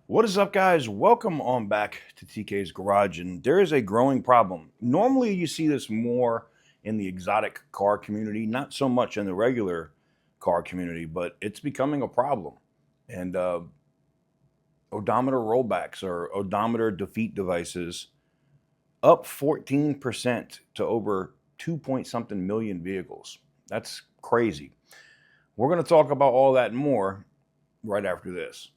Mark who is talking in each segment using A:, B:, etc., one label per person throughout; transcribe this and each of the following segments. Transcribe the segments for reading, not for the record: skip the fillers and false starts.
A: What is up, guys? Welcome on back to TK's Garage. And there is a growing problem. Normally, you see this more in the exotic car community, not so much in the regular car community, but it's becoming a problem. And odometer rollbacks or odometer defeat devices up 14% to over 2 point something million vehicles. That's crazy. We're going to talk about all that and more right after this.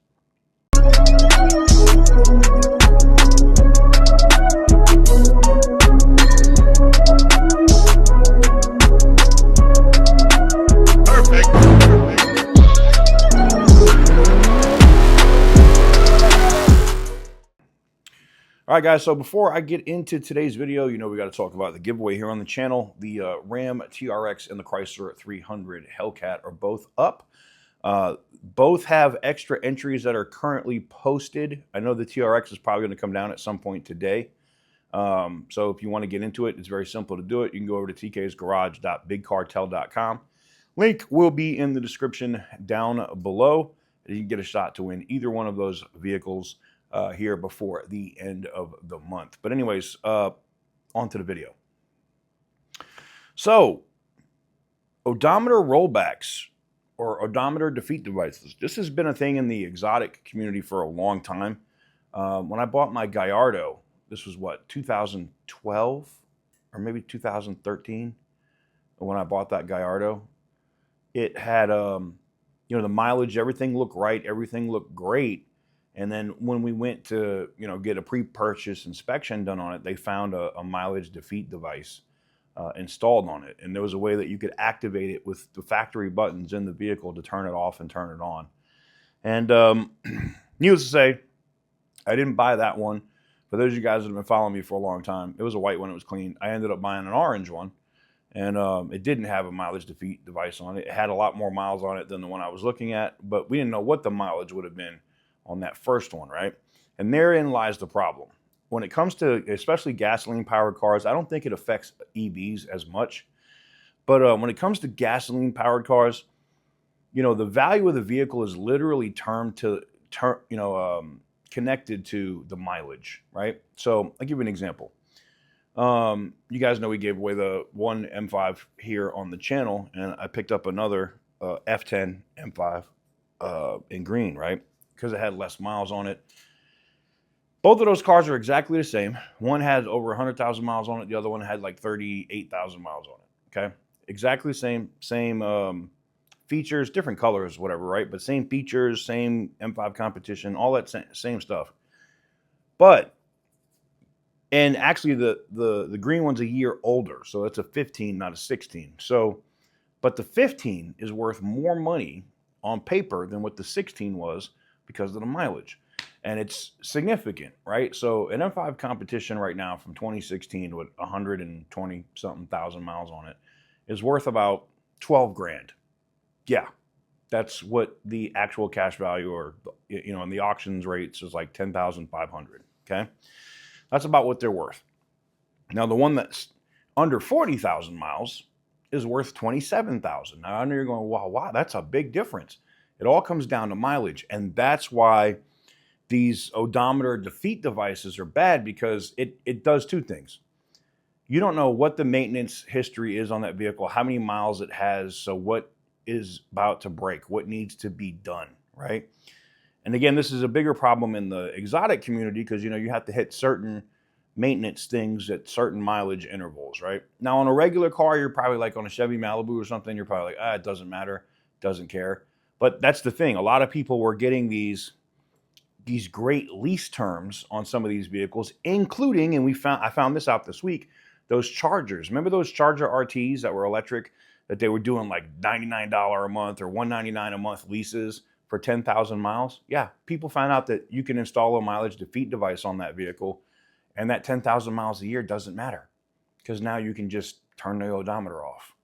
A: All right, guys, so before I get into today's video, we got to talk about the giveaway here on the channel. The Ram TRX and the Chrysler 300 Hellcat are both up. Both have extra entries that are currently posted. I know the TRX is probably going to come down at some point today. So if you want to get into it, it's very simple to do it. You can go over to tk'sgarage.bigcartel.com. Link will be in the description down below. You can get a shot to win either one of those vehicles here before the end of the month. But anyways, on to the video. So, odometer rollbacks or odometer defeat devices. This has been a thing in the exotic community for a long time. When I bought my Gallardo, this was what, 2012 or maybe 2013 when I bought that Gallardo. It had, the mileage, everything looked right. Everything looked great. And then when we went to, get a pre-purchase inspection done on it, they found a mileage defeat device installed on it. And there was a way that you could activate it with the factory buttons in the vehicle to turn it off and turn it on. And needless to say, I didn't buy that one. For those of you guys that have been following me for a long time, it was a white one. It was clean. I ended up buying an orange one. And it didn't have a mileage defeat device on it. It had a lot more miles on it than the one I was looking at. But we didn't know what the mileage would have been on that first one, right? And therein lies the problem. When it comes to especially gasoline-powered cars, I don't think it affects EVs as much. But when it comes to gasoline-powered cars, the value of the vehicle is literally connected to the mileage, right? So I'll give you an example. You guys know we gave away the one M5 here on the channel, and I picked up another F10 M5 in green, right? Because it had less miles on it. Both of those cars are exactly the same. One had over 100,000 miles on it. The other one had like 38,000 miles on it, okay? Exactly the same features, different colors, whatever, right? But same features, same M5 competition, all that same stuff. And actually the green one's a year older, so it's a 15, not a 16. But the 15 is worth more money on paper than what the 16 was because of the mileage. And it's significant, right? So an M5 competition right now from 2016 with 120 something thousand miles on it is worth about 12 grand. Yeah, that's what the actual cash value or, in the auctions rates is like 10,500, okay? That's about what they're worth. Now, the one that's under 40,000 miles is worth 27,000. Now, I know you're going, wow, that's a big difference. It all comes down to mileage, and that's why these odometer defeat devices are bad, because it does two things. You don't know what the maintenance history is on that vehicle, how many miles it has, so what is about to break, what needs to be done, right? And again, this is a bigger problem in the exotic community because, you have to hit certain maintenance things at certain mileage intervals, right? Now, on a regular car, you're probably like on a Chevy Malibu or something, you're probably like, it doesn't matter, doesn't care. But that's the thing. A lot of people were getting these great lease terms on some of these vehicles, including, and I found this out this week, those Chargers. Remember those Charger RTs that were electric, that they were doing like $99 a month or $199 a month leases for 10,000 miles? Yeah, people found out that you can install a mileage defeat device on that vehicle, and that 10,000 miles a year doesn't matter because now you can just turn the odometer off.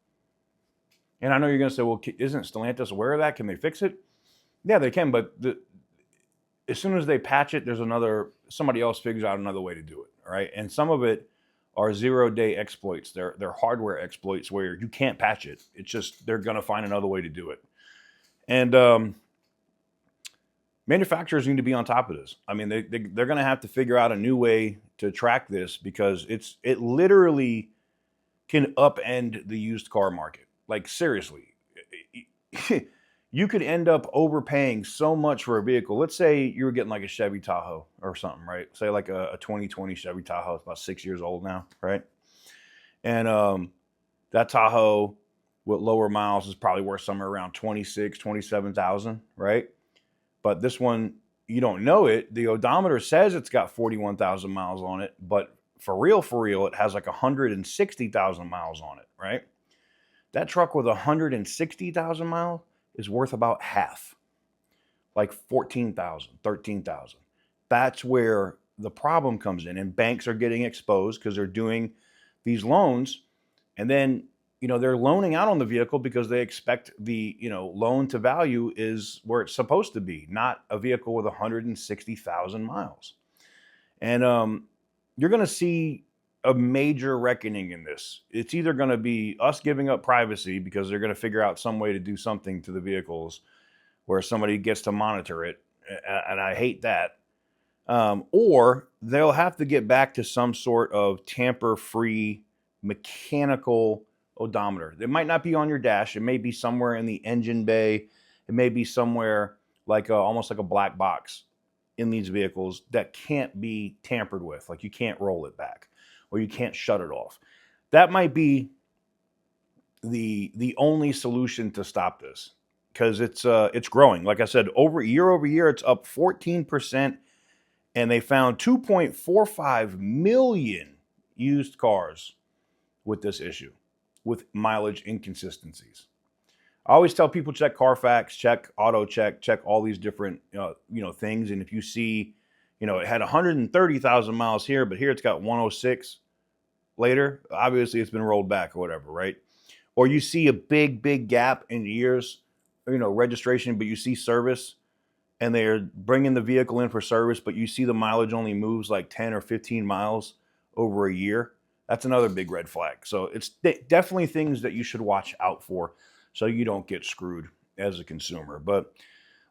A: And I know you're going to say, well, isn't Stellantis aware of that? Can they fix it? Yeah, they can, but as soon as they patch it, somebody else figures out another way to do it, all right? And some of it are zero-day exploits. They're hardware exploits where you can't patch it. It's just they're going to find another way to do it. And manufacturers need to be on top of this. I mean, they're going to have to figure out a new way to track this, because it literally can upend the used car market. Like, seriously, you could end up overpaying so much for a vehicle. Let's say you were getting like a Chevy Tahoe or something, right? Say like a 2020 Chevy Tahoe. It's about 6 years old now, right? And that Tahoe with lower miles is probably worth somewhere around 26, 27,000, right? But this one, you don't know it. The odometer says it's got 41,000 miles on it, but for real, it has like 160,000 miles on it, right? That truck with 160,000 miles is worth about half, like 14,000, 13,000. That's where the problem comes in, and banks are getting exposed because they're doing these loans, and then they're loaning out on the vehicle because they expect the loan to value is where it's supposed to be, not a vehicle with 160,000 miles. And you're going to see a major reckoning in this. It's either going to be us giving up privacy because they're going to figure out some way to do something to the vehicles where somebody gets to monitor it, and I hate that. Or they'll have to get back to some sort of tamper-free mechanical odometer. It might not be on your dash. It may be somewhere in the engine bay. It may be somewhere like almost like a black box in these vehicles that can't be tampered with. Like, you can't roll it back or you can't shut it off. That might be the only solution to stop this, because it's growing. Like I said, year over year, it's up 14%, and they found 2.45 million used cars with this issue, with mileage inconsistencies. I always tell people, check Carfax, check Auto Check all these different things. And if you see, it had 130,000 miles here, but here it's got 106 later, obviously it's been rolled back or whatever, right? Or you see a big gap in years, registration, but you see service, and they're bringing the vehicle in for service, but you see the mileage only moves like 10 or 15 miles over a year. That's another big red flag. So it's definitely things that you should watch out for so you don't get screwed as a consumer. But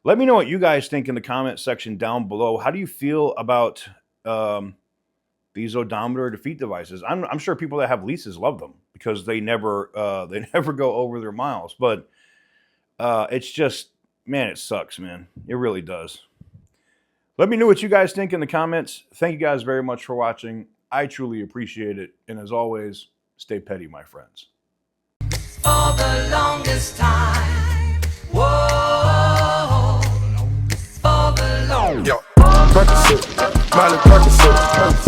A: let me know what you guys think in the comment section down below. How do you feel about these odometer defeat devices? I'm sure people that have leases love them because they never go over their miles. But it's just, man, it sucks, man. It really does. Let me know what you guys think in the comments. Thank you guys very much for watching. I truly appreciate it. And as always, stay petty, my friends.
B: For the longest time. Whoa. For the longest time.
C: Yo, Percocet, Miley Percocet.